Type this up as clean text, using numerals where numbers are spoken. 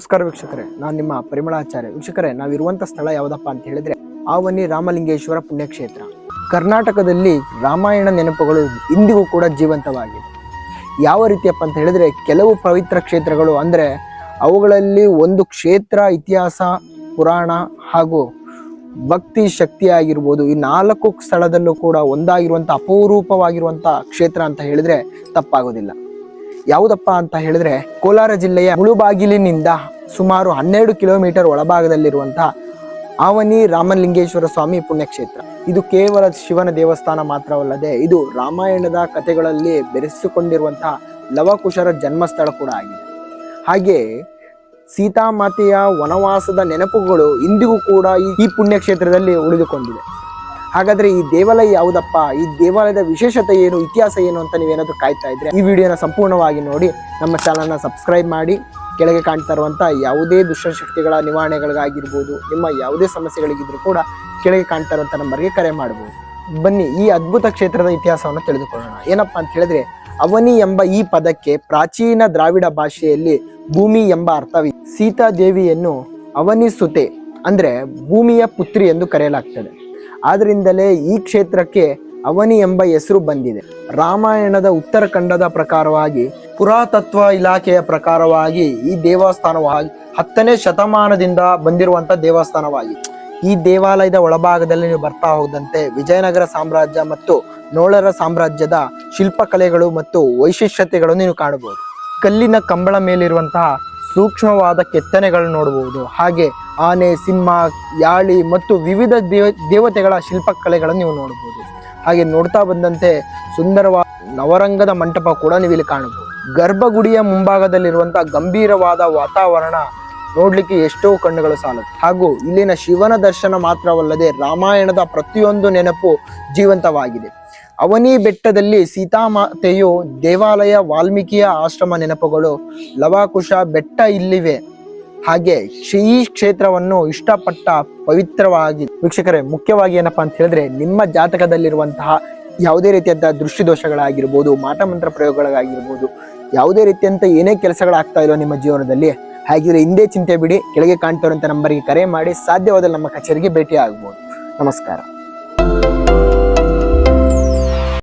ನಮಸ್ಕಾರ ವೀಕ್ಷಕರೇ, ನಾನು ನಿಮ್ಮ ಪರಿಮಳಾಚಾರ್ಯ. ವೀಕ್ಷಕರೇ, ನಾವಿರುವಂಥ ಸ್ಥಳ ಯಾವುದಪ್ಪ ಅಂತ ಹೇಳಿದ್ರೆ ಆವನಿ ರಾಮಲಿಂಗೇಶ್ವರ ಪುಣ್ಯಕ್ಷೇತ್ರ. ಕರ್ನಾಟಕದಲ್ಲಿ ರಾಮಾಯಣ ನೆನಪುಗಳು ಇಂದಿಗೂ ಕೂಡ ಜೀವಂತವಾಗಿದೆ. ಯಾವ ರೀತಿಯಪ್ಪ ಅಂತ ಹೇಳಿದ್ರೆ, ಕೆಲವು ಪವಿತ್ರ ಕ್ಷೇತ್ರಗಳು ಅಂದರೆ ಅವುಗಳಲ್ಲಿ ಒಂದು ಕ್ಷೇತ್ರ ಇತಿಹಾಸ, ಪುರಾಣ ಹಾಗೂ ಭಕ್ತಿ ಶಕ್ತಿ ಆಗಿರ್ಬೋದು. ಈ 4 ಸ್ಥಳದಲ್ಲೂ ಕೂಡ ಒಂದಾಗಿರುವಂಥ ಅಪರೂಪವಾಗಿರುವಂಥ ಕ್ಷೇತ್ರ ಅಂತ ಹೇಳಿದ್ರೆ ತಪ್ಪಾಗೋದಿಲ್ಲ. ಯಾವುದಪ್ಪ ಅಂತ ಹೇಳಿದ್ರೆ, ಕೋಲಾರ ಜಿಲ್ಲೆಯ ಮುಳುಬಾಗಿಲಿನಿಂದ ಸುಮಾರು 12 ಕಿಲೋಮೀಟರ್ ಒಳಭಾಗದಲ್ಲಿರುವಂತಹ ಆವನಿ ರಾಮಲಿಂಗೇಶ್ವರ ಸ್ವಾಮಿ ಪುಣ್ಯಕ್ಷೇತ್ರ. ಇದು ಕೇವಲ ಶಿವನ ದೇವಸ್ಥಾನ ಮಾತ್ರವಲ್ಲದೆ ಇದು ರಾಮಾಯಣದ ಕಥೆಗಳಲ್ಲಿ ಬೆರೆಸಿಕೊಂಡಿರುವಂತಹ ಲವಕುಶರ ಜನ್ಮಸ್ಥಳ ಕೂಡ ಆಗಿದೆ. ಹಾಗೆ ಸೀತಾಮಾತೆಯ ವನವಾಸದ ನೆನಪುಗಳು ಇಂದಿಗೂ ಕೂಡ ಈ ಪುಣ್ಯಕ್ಷೇತ್ರದಲ್ಲಿ ಉಳಿದುಕೊಂಡಿದೆ. ಹಾಗಾದ್ರೆ ಈ ದೇವಾಲಯ ಯಾವುದಪ್ಪ, ಈ ದೇವಾಲಯದ ವಿಶೇಷತೆ ಏನು, ಇತಿಹಾಸ ಏನು ಅಂತ ನೀವೇನಾದ್ರೂ ಕಾಯ್ತಾ ಇದ್ರೆ ಈ ವಿಡಿಯೋನ ಸಂಪೂರ್ಣವಾಗಿ ನೋಡಿ ನಮ್ಮ ಚಾನಲ್ನ ಸಬ್ಸ್ಕ್ರೈಬ್ ಮಾಡಿ. ಕೆಳಗೆ ಕಾಣ್ತಾ ಇರುವಂಥ ಯಾವುದೇ ದುಷ್ಟಶಕ್ತಿಗಳ ನಿವಾರಣೆಗಳಿಗಾಗಿರ್ಬೋದು, ನಿಮ್ಮ ಯಾವುದೇ ಸಮಸ್ಯೆಗಳಿಗಿದ್ರೂ ಕೂಡ ಕೆಳಗೆ ಕಾಣ್ತಾ ಇರುವಂಥ ನಂಬರ್ಗೆ ಕರೆ ಮಾಡ್ಬೋದು. ಬನ್ನಿ ಈ ಅದ್ಭುತ ಕ್ಷೇತ್ರದ ಇತಿಹಾಸವನ್ನು ತಿಳಿದುಕೊಳ್ಳೋಣ. ಏನಪ್ಪಾ ಅಂತ ಹೇಳಿದ್ರೆ, ಅವನಿ ಎಂಬ ಈ ಪದಕ್ಕೆ ಪ್ರಾಚೀನ ದ್ರಾವಿಡ ಭಾಷೆಯಲ್ಲಿ ಭೂಮಿ ಎಂಬ ಅರ್ಥವಿದೆ. ಸೀತಾದೇವಿಯನ್ನು ಅವನಿ ಸುತೆ ಅಂದ್ರೆ ಭೂಮಿಯ ಪುತ್ರಿ ಎಂದು ಕರೆಯಲಾಗ್ತದೆ. ಆದ್ರಿಂದಲೇ ಈ ಕ್ಷೇತ್ರಕ್ಕೆ ಅವನಿ ಎಂಬ ಹೆಸರು ಬಂದಿದೆ. ರಾಮಾಯಣದ ಉತ್ತರಖಂಡದ ಪ್ರಕಾರವಾಗಿ, ಪುರಾತತ್ವ ಇಲಾಖೆಯ ಪ್ರಕಾರವಾಗಿ ಈ ದೇವಸ್ಥಾನವಾಗಿ 10ನೇ ಶತಮಾನದಿಂದ ಬಂದಿರುವಂತ ದೇವಸ್ಥಾನವಾಗಿ. ಈ ದೇವಾಲಯದ ಒಳಭಾಗದಲ್ಲಿ ನೀವು ಬರ್ತಾ ಹೋದಂತೆ ವಿಜಯನಗರ ಸಾಮ್ರಾಜ್ಯ ಮತ್ತು ನೋಳರ ಸಾಮ್ರಾಜ್ಯದ ಶಿಲ್ಪಕಲೆಗಳು ಮತ್ತು ವೈಶಿಷ್ಟ್ಯತೆಗಳನ್ನು ನೀವು ಕಾಣಬಹುದು. ಕಲ್ಲಿನ ಕಂಬಳ ಮೇಲಿರುವಂತಹ ಸೂಕ್ಷ್ಮವಾದ ಕೆತ್ತನೆಗಳನ್ನು ನೋಡಬಹುದು. ಹಾಗೆ ಆನೆ, ಸಿಂಹ, ಯಾಳಿ ಮತ್ತು ವಿವಿಧ ದೇವತೆಗಳ ಶಿಲ್ಪಕಲೆಗಳನ್ನು ನೀವು ನೋಡಬಹುದು. ಹಾಗೆ ನೋಡ್ತಾ ಬಂದಂತೆ ಸುಂದರವಾದ ನವರಂಗದ ಮಂಟಪ ಕೂಡ ನೀವು ಇಲ್ಲಿ ಕಾಣಬಹುದು. ಗರ್ಭಗುಡಿಯ ಮುಂಭಾಗದಲ್ಲಿರುವಂತಹ ಗಂಭೀರವಾದ ವಾತಾವರಣ ನೋಡ್ಲಿಕ್ಕೆ ಎಷ್ಟೋ ಕಣ್ಣುಗಳು ಸಾಲದು. ಹಾಗೂ ಇಲ್ಲಿನ ಶಿವನ ದರ್ಶನ ಮಾತ್ರವಲ್ಲದೆ ರಾಮಾಯಣದ ಪ್ರತಿಯೊಂದು ನೆನಪು ಜೀವಂತವಾಗಿದೆ. ಅವನಿ ಬೆಟ್ಟದಲ್ಲಿ ಸೀತಾಮಾತೆಯು ದೇವಾಲಯ, ವಾಲ್ಮೀಕಿಯ ಆಶ್ರಮ ನೆನಪುಗಳು, ಲವಕುಶ ಬೆಟ್ಟ ಇಲ್ಲಿವೆ. ಹಾಗೆ ಈ ಕ್ಷೇತ್ರವನ್ನು ಇಷ್ಟಪಟ್ಟ ಪವಿತ್ರವಾಗಿ. ವೀಕ್ಷಕರೇ, ಮುಖ್ಯವಾಗಿ ಏನಪ್ಪಾ ಅಂತ ಹೇಳಿದ್ರೆ, ನಿಮ್ಮ ಜಾತಕದಲ್ಲಿರುವಂತಹ ಯಾವುದೇ ರೀತಿಯಂತಹ ದೃಷ್ಟಿದೋಷಗಳಾಗಿರ್ಬೋದು, ಮಾಟಮಂತ್ರ ಪ್ರಯೋಗಗಳಾಗಿರ್ಬೋದು, ಯಾವುದೇ ರೀತಿಯಂತ ಏನೇ ಕೆಲಸಗಳಾಗ್ತಾ ಇರೋ ನಿಮ್ಮ ಜೀವನದಲ್ಲಿ, ಹಾಗಿದ್ರೆ ಹಿಂದೆ ಚಿಂತೆ ಬಿಡಿ, ಕೆಳಗೆ ಕಾಣ್ತಾ ಇರುವಂತ ನಂಬರ್ಗೆ ಕರೆ ಮಾಡಿ ಸಾಧ್ಯವಾದಲ್ಲಿ ನಮ್ಮ ಕಚೇರಿಗೆ ಭೇಟಿ ಆಗ್ಬೋದು. ನಮಸ್ಕಾರ.